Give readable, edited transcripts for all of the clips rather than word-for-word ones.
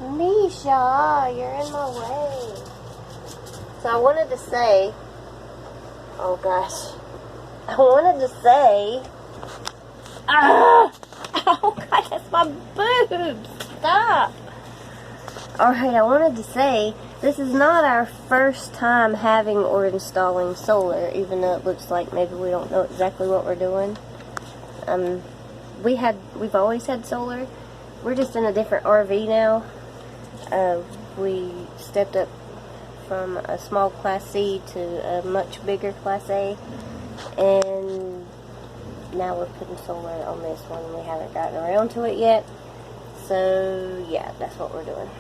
Misha, you're in my way. So I wanted to say, oh gosh, I wanted to say, oh gosh, that's my boobs, stop. Alright, I wanted to say, this is not our first time having or installing solar, even though it looks like maybe we don't know exactly what we're doing. We've always had solar. We're just in a different RV now. We stepped up from a small Class C to a much bigger Class A, and now we're putting solar on this one. We haven't gotten around to it yet, so yeah, that's what we're doing.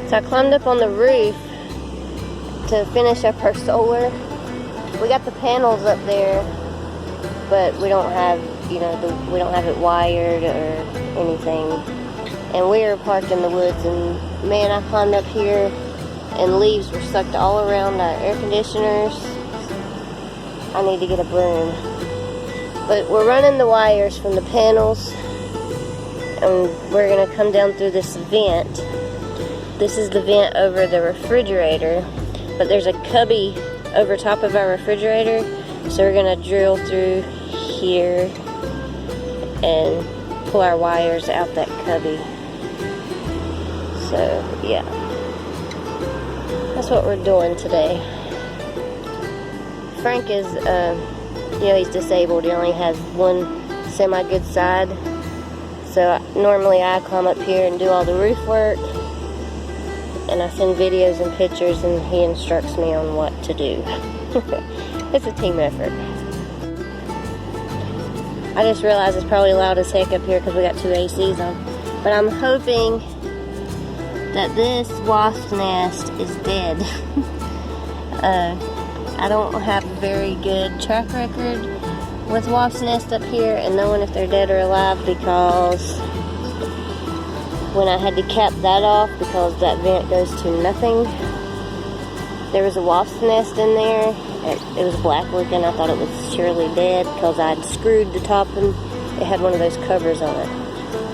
So I climbed up on the roof to finish up our solar. We got the panels up there, but we don't have, we don't have it wired or anything. And we were parked in the woods, and man, I climbed up here and leaves were sucked all around our air conditioners. I need to get a broom. But we're running the wires from the panels, and we're gonna come down through this vent. This is the vent over the refrigerator, but there's a cubby over top of our refrigerator, so we're gonna drill through here and pull our wires out that cubby. So yeah, that's what we're doing today. Frank is, he's disabled. He only has one semi-good side, so normally I climb up here and do all the roof work, and I send videos and pictures, and he instructs me on what to do. It's a team effort. I just realized it's probably loud as heck up here because we got 2 ACs on. But I'm hoping that this wasp nest is dead. I don't have a very good track record with wasp nest up here and knowing if they're dead or alive, because when I had to cap that off because that vent goes to nothing, there was a wasp nest in there. It was black looking. I thought it was surely dead because I'd screwed the top and it had one of those covers on it.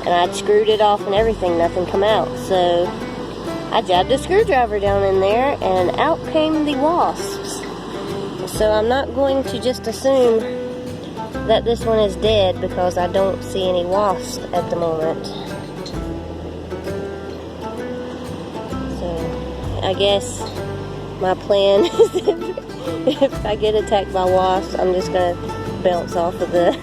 And I'd screwed it off and everything, nothing come out. So I jabbed a screwdriver down in there and out came the wasps. So I'm not going to just assume that this one is dead because I don't see any wasps at the moment. So I guess my plan is if I get attacked by wasps, I'm just gonna bounce off of the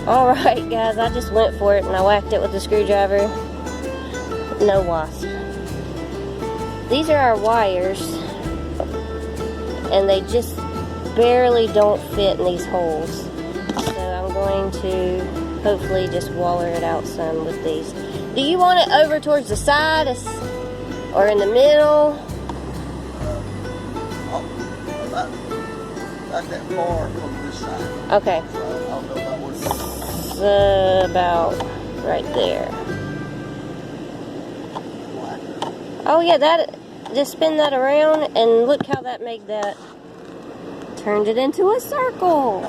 Alright guys, I just went for it and I whacked it with the screwdriver. No wasp. These are our wires, and they just barely don't fit in these holes. So I'm going to hopefully just waller it out some with these. Do you want it over towards the side or in the middle? Not that far from this side. Okay. So I don't know about where About right there. Oh yeah, just spin that around and look how that made that. Turned it into a circle.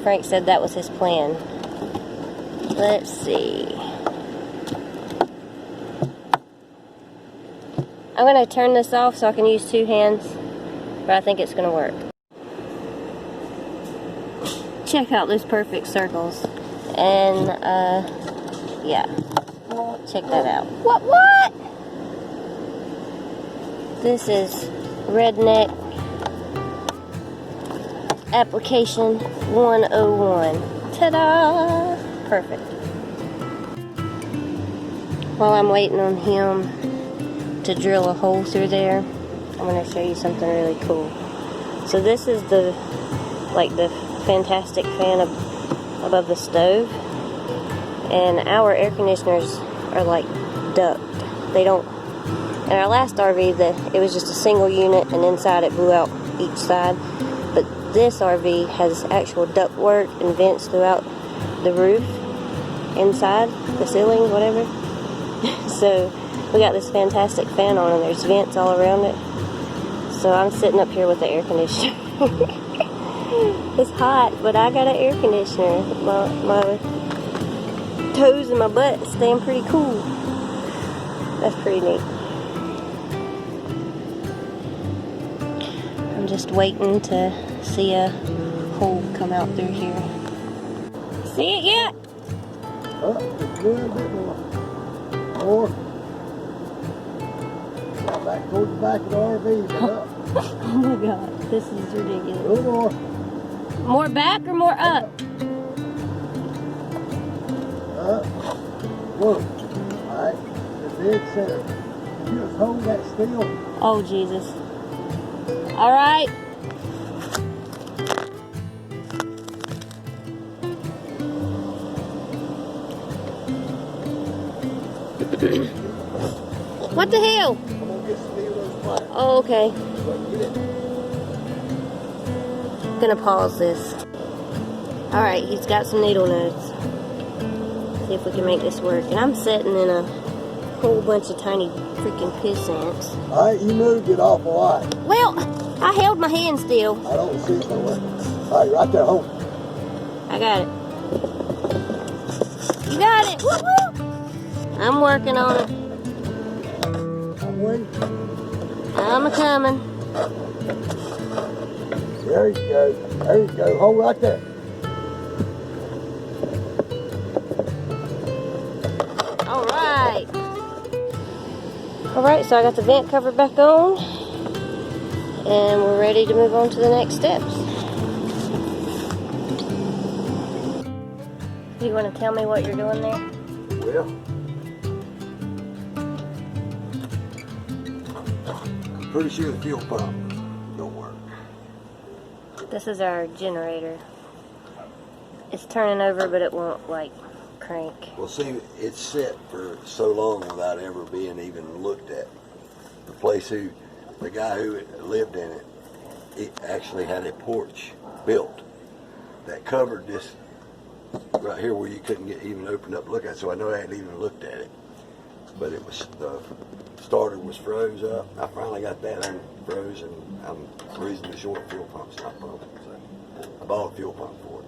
Frank said that was his plan. Let's see. I'm going to turn this off so I can use 2 hands, but I think it's going to work. Check out those perfect circles. And, yeah. Check that out. What? This is Redneck Application 101. Ta-da! Perfect. While I'm waiting on him to drill a hole through there, I'm going to show you something really cool. So this is the fantastic fan above the stove, and our air conditioners are like duct. They don't. In our last RV, it was just a single unit, and inside it blew out each side. But this RV has actual duct work and vents throughout the roof, inside the ceiling, whatever. So we got this fantastic fan on and there's vents all around it. So I'm sitting up here with the air conditioner. It's hot, but I got an air conditioner. My toes and my butt staying pretty cool. That's pretty neat. I'm just waiting to see a hole come out through here. See it yet? Up just a little bit more. More. Back towards the back of the RV, but up. Oh my god, this is ridiculous. A little more. More back or more up? Up. Whoa. Alright. The dead center. You just hold that still. Oh Jesus. Alright. What the hell? I'm gonna get some needles flat. Oh, okay. Get it. Gonna pause this. Alright, he's got some needle nose. See if we can make this work. And I'm sitting in a whole bunch of tiny freaking piss ants. Alright, you moved it awful lot. Well, I held my hand still. I don't see it nowhere. Alright, right there, hold it. I got it. You got it. Woo woo! I'm working on it. I'm waiting. I'm a coming. There you go. There you go. Hold right there. Alright. Alright, so I got the vent cover back on. And we're ready to move on to the next steps. You want to tell me what you're doing there? Well, I'm pretty sure the fuel pump don't work. This is our generator. It's turning over, but it won't, like, crank. Well, see, it's set for so long without ever being even looked at. The guy who lived in it, it actually had a porch built that covered this right here where you couldn't even open up and look at it. So I know I hadn't even looked at it. But it was, the starter was froze up. I finally got that unfroze, and I'm reasonably sure the fuel pump's not broken. So I bought a fuel pump for it.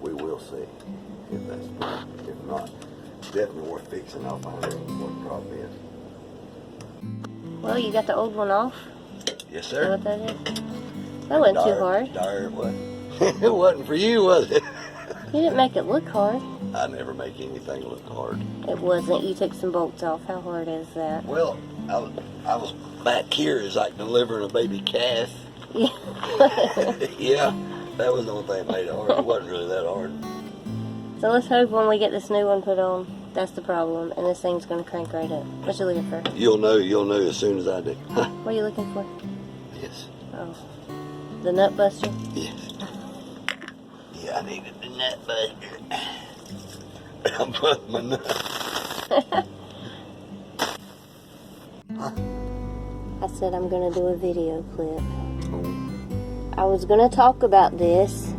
We will see if that's broken. If not, it's definitely worth fixing. I'll find out what the problem is. Well, you got the old one off? Yes, Is that sir. what that is? That wasn't too hard. It wasn't. It wasn't for you, was it? You didn't make it look hard. I never make anything look hard. It wasn't. You took some bolts off. How hard is that? Well, I was back here as like delivering a baby calf. Yeah. Yeah, that was the only thing that made it hard. It wasn't really that hard. So let's hope when we get this new one put on, that's the problem, and this thing's going to crank right up. What you looking for? You'll know as soon as I do. What are you looking for? Yes. Oh. The nut buster? Yes. Yeah, I needed the nut buster. I'm putting my nut. I said I'm going to do a video clip. I was going to talk about this,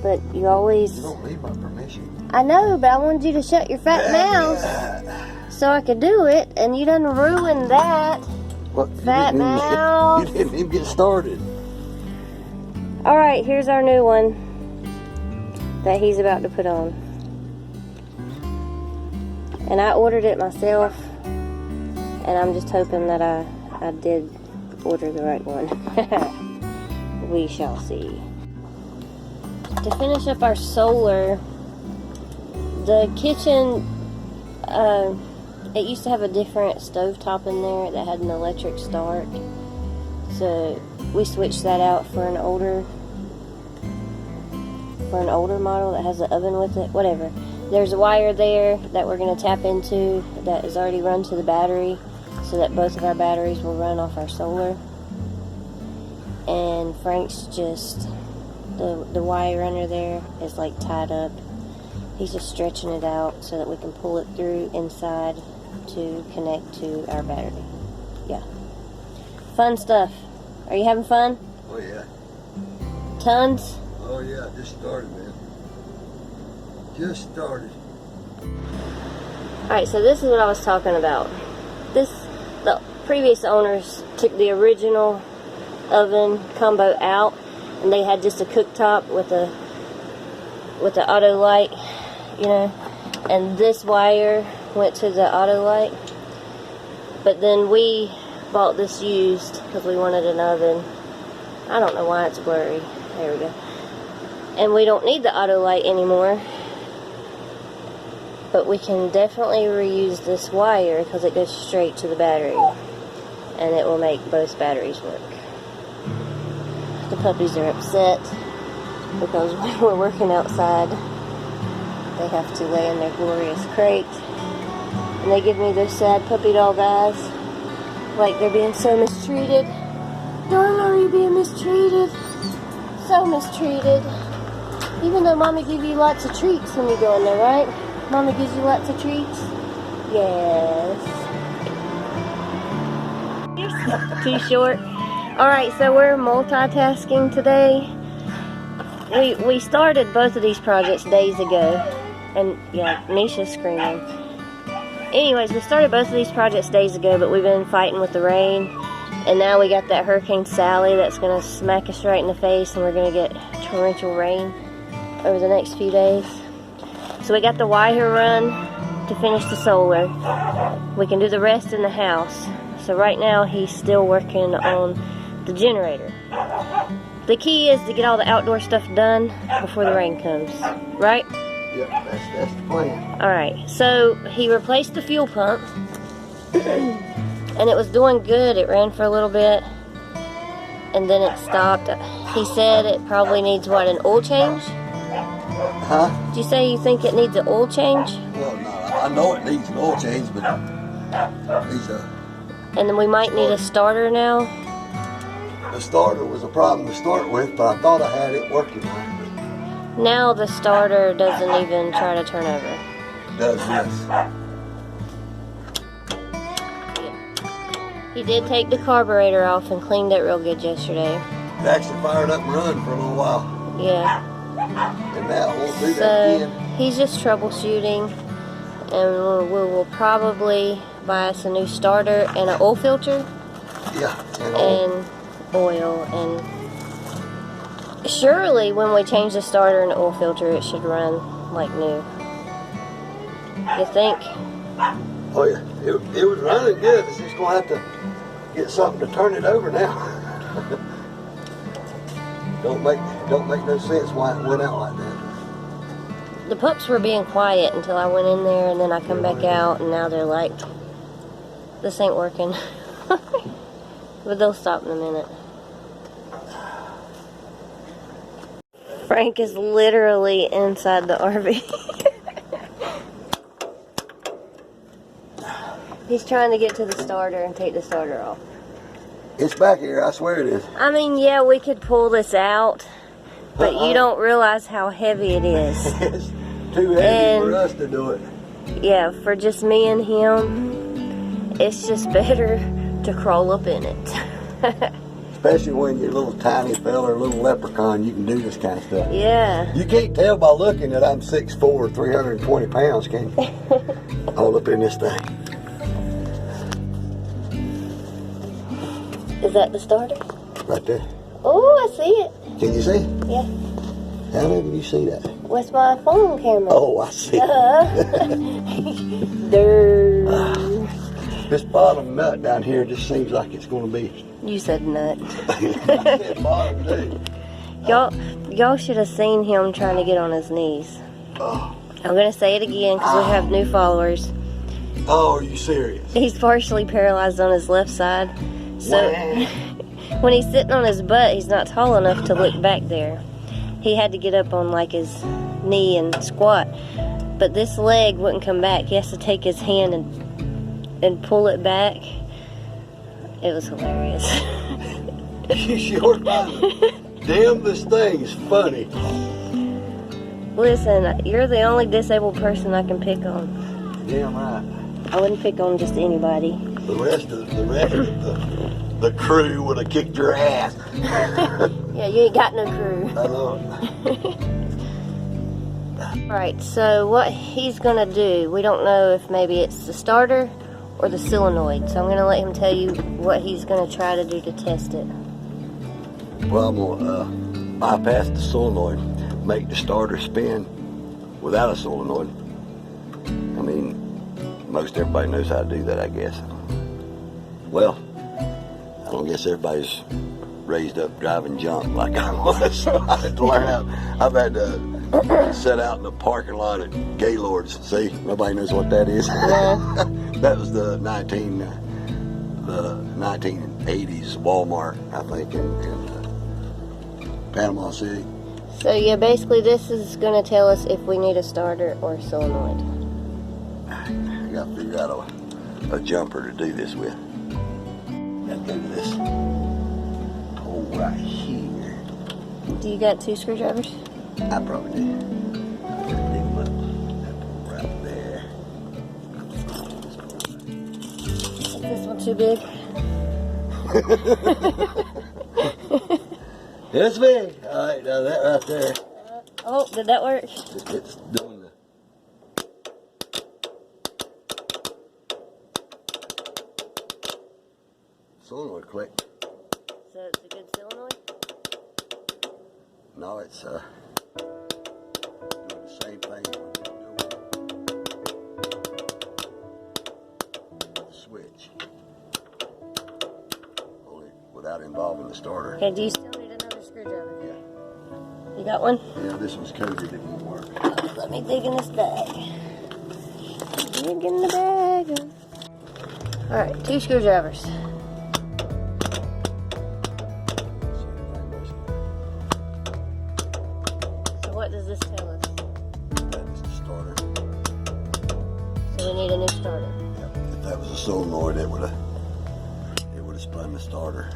but you always... You don't need my permission. I know, but I wanted you to shut your fat mouth so I could do it, and you done ruined that. What? Fat mouth. You didn't even get started. Alright, here's our new one that he's about to put on. And I ordered it myself, and I'm just hoping that I did order the right one. We shall see. To finish up our solar, the kitchen, it used to have a different stovetop in there that had an electric start. So we switched that out for an older model that has an oven with it. Whatever. There's a wire there that we're going to tap into that is already run to the battery, so that both of our batteries will run off our solar. And Frank's just, the wire under there is like tied up. He's just stretching it out so that we can pull it through inside to connect to our battery. Yeah. Fun stuff. Are you having fun? Oh, yeah. Tons? Oh, yeah. Just started, man. Just started. Alright, so this is what I was talking about. The previous owners took the original oven combo out, and they had just a cooktop with the auto light, you know, and this wire went to the auto light. But then we bought this used because we wanted an oven. I don't know why it's blurry. There we go. And we don't need the auto light anymore, but we can definitely reuse this wire because it goes straight to the battery, and it will make both batteries work. The puppies are upset because when we're working outside, they have to lay in their glorious crate, and they give me those sad puppy dog eyes, like they're being so mistreated. Darling, are you being mistreated? So mistreated. Even though Mommy gives you lots of treats when you go in there, right? Mommy gives you lots of treats? Yes. Too short. Alright, so we're multitasking today. We started both of these projects days ago. And yeah, Nisha's screaming. Anyways, we started both of these projects days ago, but we've been fighting with the rain. And now we got that Hurricane Sally that's going to smack us right in the face, and we're going to get torrential rain over the next few days. So we got the wire run to finish the solar. We can do the rest in the house. So right now he's still working on the generator. The key is to get all the outdoor stuff done before the rain comes, right? Yep, that's the plan. Alright, so he replaced the fuel pump. And it was doing good. It ran for a little bit, and then it stopped. He said it probably needs, what, an oil change? Huh? Did you say you think it needs an oil change? Well, no, I know it needs an oil change, but it needs a... And then we might need a starter now? The starter was a problem to start with, but I thought I had it working right. Now the starter doesn't even try to turn over. It does this. He did take the carburetor off and cleaned it real good yesterday. It actually fired up and run for a little while. Yeah. And now it won't do that So again. he's just troubleshooting, and we will probably buy us a new starter and an oil filter. Yeah, And oil. And surely when we change the starter and oil filter, it should run like new. You think? Oh yeah, it was running good. It's just gonna have to get something to turn it over now. don't make no sense why it went out like that. The pups were being quiet until I went in there, and then I come back out, and now they're like, this ain't working. But they'll stop in a minute. Frank is literally inside the RV. He's trying to get to the starter and take the starter off. It's back here, I swear it is. I mean, yeah, we could pull this out, but you don't realize how heavy it is. It's too heavy for us to do it. Yeah, for just me and him, it's just better to crawl up in it. Especially when you're a little tiny fella, a little leprechaun, you can do this kind of stuff. Yeah. You can't tell by looking that I'm 6'4", 320 pounds, can you? All up in this thing. Is that the starter? Right there. Oh, I see it. Can you see? Yeah. How do you see that? What's my phone camera? Oh, I see. This bottom nut down here just seems like it's going to be. You said nut. Bottom too. Y'all should have seen him trying to get on his knees. Oh. I'm going to say it again because we have new followers. Oh, are you serious? He's partially paralyzed on his left side. So when he's sitting on his butt, he's not tall enough to look back there. He had to get up on like his knee and squat. But this leg wouldn't come back. He has to take his hand and pull it back. It was hilarious. You sure damn, this thing is funny. Listen, you're the only disabled person I can pick on. Damn right. I wouldn't pick on just anybody. The rest of the crew would have kicked your ass. Yeah, you ain't got no crew. I know. Alright, so what he's gonna do, we don't know if maybe it's the starter or the solenoid. So I'm gonna let him tell you what he's gonna try to do to test it. Well, I'm gonna bypass the solenoid, make the starter spin without a solenoid. I mean, most everybody knows how to do that, I guess. Well, I don't guess everybody's raised up driving junk like I was, so I had to learn how. I've had to set out in the parking lot at Gaylord's. See, nobody knows what that is. Yeah. That was the 1980s Walmart, I think, in Panama City. So yeah, basically this is gonna tell us if we need a starter or a solenoid. I gotta figure out a jumper to do this with. Gotta go to this hole right here. Do you got 2 screwdrivers? I probably do. That hole right there. Is this one too big? It's big. All right, now that right there. Oh, did that work? It's doing the. Solenoid click. So it's a good solenoid? No, it's doing the same thing. The switch. Only without involving the starter. Okay, do you still need another screwdriver? Yeah. You got one? Yeah, this one's coated. It won't work. Let me dig in this bag. Dig in the bag. Alright, 2 screwdrivers. What does this tell us? That is the starter. So we need a new starter. Yep. If that was a solenoid, it would have spun the starter.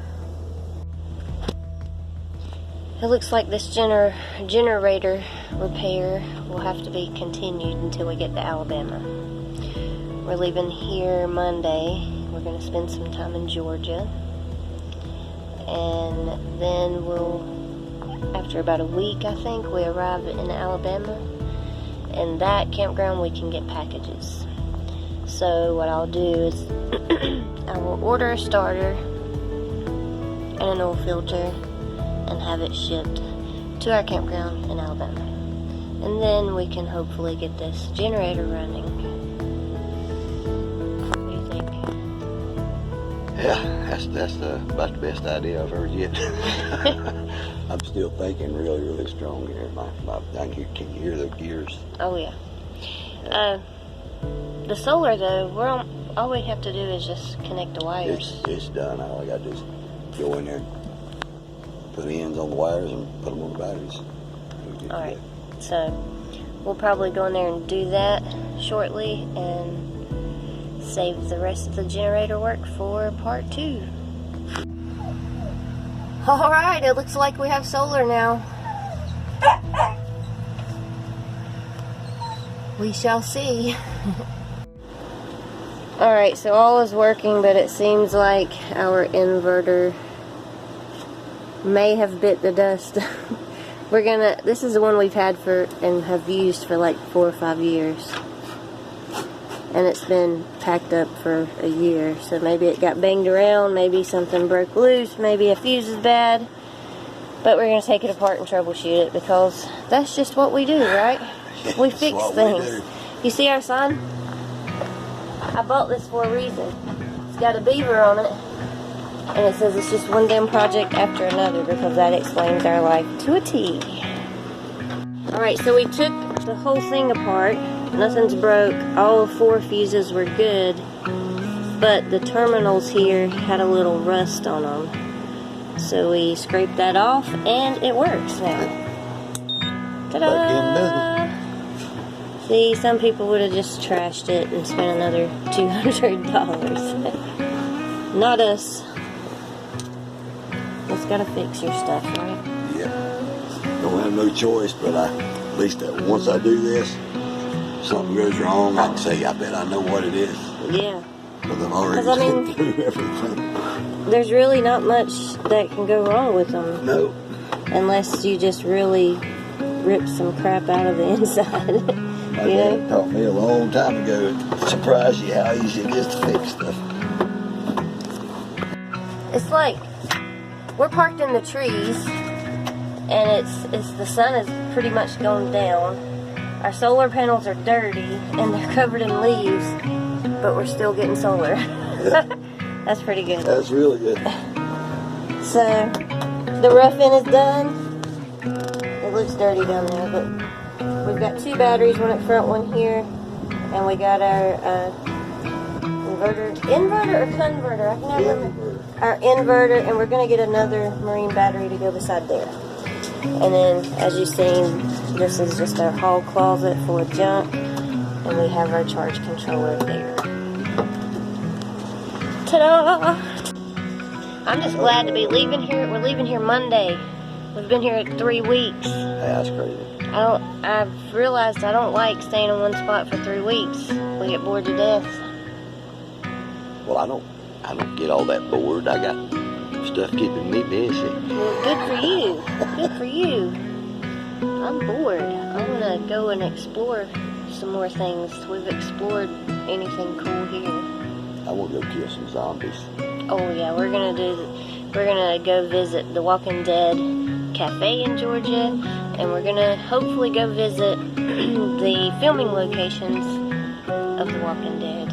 It looks like this generator repair will have to be continued until we get to Alabama. We're leaving here Monday. We're going to spend some time in Georgia. And then after about a week, I think, we arrive in Alabama. In that campground, we can get packages. So what I'll do is I will order a starter and an oil filter and have it shipped to our campground in Alabama. And then we can hopefully get this generator running. What do you think? Yeah, that's about the best idea I've heard yet. I'm still thinking really, really strong here. Can you hear the gears? Oh yeah. The solar though, all we have to do is just connect the wires. It's done. All I got to do is go in there, put ends on the wires, and put them on the batteries. All right. So we'll probably go in there and do that shortly, and save the rest of the generator work for part 2. All right. It looks like we have solar now. We shall see. Alright, so all is working, but it seems like our inverter may have bit the dust. This is the one we've had and have used for like 4 or 5 years. And it's been packed up for a year. So maybe it got banged around, maybe something broke loose, maybe a fuse is bad. But we're going to take it apart and troubleshoot it, because that's just what we do, right? We fix things. You see our sign? I bought this for a reason. It's got a beaver on it, and it says it's just one damn project after another, because that explains our life to a T. Alright, so we took the whole thing apart. Nothing's broke. All 4 fuses were good, but the terminals here had a little rust on them. So we scraped that off, and it works now. Ta-da! See, some people would have just trashed it and spent another $200. Not us. Just gotta fix your stuff, right? Yeah. Don't have no choice, but at least once I do this, if something goes wrong, I can say, I bet I know what it is. Yeah. Because I've already been through everything. There's really not much that can go wrong with them. No. Unless you just really rip some crap out of the inside. My You dad know? taught me a long time ago. It surprised you how easy it is to fix stuff. It's like we're parked in the trees, and it's the sun is pretty much going down. Our solar panels are dirty and they're covered in leaves, but we're still getting solar. That's pretty good. That's really good. So the roughing is done. It looks dirty down there, but we've got 2 batteries, one up front, one here, and we got our inverter or converter, I can never remember. Our inverter, and we're going to get another marine battery to go beside there. And then, as you've seen, this is just our hall closet full of junk, and we have our charge controller there. Ta-da! I'm just glad to be leaving here. We're leaving here Monday. We've been here 3 weeks. That's crazy. I've realized I don't like staying in one spot for 3 weeks. We get bored to death. Well, I don't get all that bored. I got stuff keeping me busy. Well, good for you. Good for you. I'm bored. I want to go and explore some more things. We've explored anything cool here. I want to go kill some zombies. Oh yeah, we're gonna go visit the Walking Dead cafe in Georgia, and we're gonna hopefully go visit the filming locations of the Walking Dead.